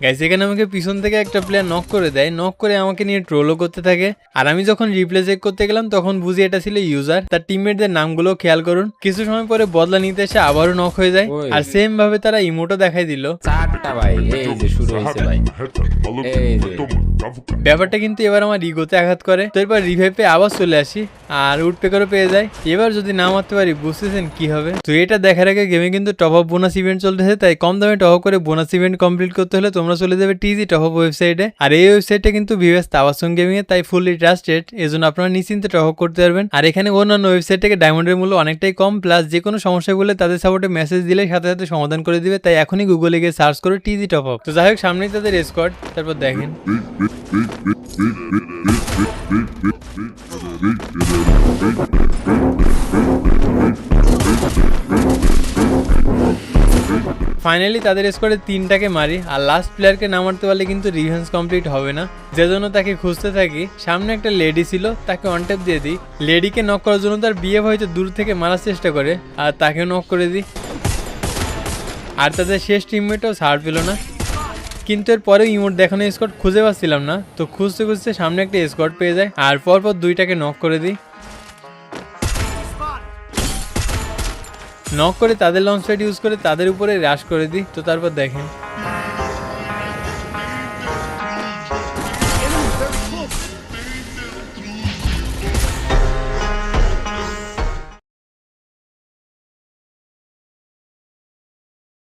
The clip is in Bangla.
গাইস এখানে আমাকে পিছন থেকে একটা প্লেয়ার নক করে দেয়, নক করে আমাকে নিয়ে ট্রোলও করতে থাকে। আর আমি যখন রিপ্লে চেক করতে গেলাম তখন বুঝি এটা ছিল ইউজার। তার টিমমেটদের নামগুলো খেয়াল করুন। কিছু সময় পরে বদলা নিতে এসে আবারও নক হয়ে যায়। আর সেম ভাবে তারা ইমোটও দেখাই দিল। ভাই এই যে শুরু হয়েছে ভাই, এই যে ব্যাপারটা কিন্তু এবার আমার ইগোতে আঘাত করে। তো এরপর রিভাইভ পেয়ে আবার চলে আসি আর উডপেকারও পেয়ে যায়। এবার যদি না মারতে পারি বুঝতেছেন কি হবে। তো এটা দেখার আগে গেমে কিন্তু টপ আপ বোনাস ইভেন্ট চলতেছে, তাই কম দামে টপ আপ করে বোনাস ইভেন্ট কমপ্লিট করতে হলে তোমরা চলে যাবে টিজি টপ আপ ওয়েবসাইটে। আর এই ওয়েবসাইটটা কিন্তু ভিউয়ার্স তাওয়াসুন গেমিং এ, তাই ফুললি ট্রাস্টেড। এজন্য আপনারা নিশ্চিন্তে টপ আপ করতে পারবেন। আর এখানে অন্যান্য ওয়েবসাইট থেকে ডায়মন্ডের মূল্য অনেকটাই কম, প্লাস যে কোনো সমস্যা বলে তাদের সাপোর্টে মেসেজ দিলে সাথে সাথে সমাধান করে দিবে। তাই এখনই গুগলে গিয়ে সার্চ করো টিজি টপ আপ। তো যাই হোক সামনেই তাদের স্কোয়াড, তারপর দেখেন ফাইনালি তাদের স্কোয়াডে 3টাকে মারি। আর লাস্ট প্লেয়ারকে না মারতে পারলে কিন্তু রিভেঞ্জ কমপ্লিট হবে না, যে জন্য তাকে খুঁজতে থাকি। সামনে একটা লেডি ছিল, তাকে অন ট্যাপ দিয়ে দিই। লেডিকে নক করার জন্য তার বিয়ে হয়তো দূর থেকে মারার চেষ্টা করে, আর তাকেও নক করে দিই। আর তাদের শেষ টিমমেটও ছাড় পেল না। কিন্তু এর পরেও ইমোট দেখানো স্কোয়াড খুঁজে পাচ্ছিলাম না। তো খুঁজতে খুঁজতে সামনে একটা স্কোয়াড পেয়ে যায়, আর পরপর 2টাকে নক করে দিই। নক করে তাদের লঞ্চ প্যাড ইউজ করে তাদের উপরে রাশ করে দিই। তো তারপর দেখেন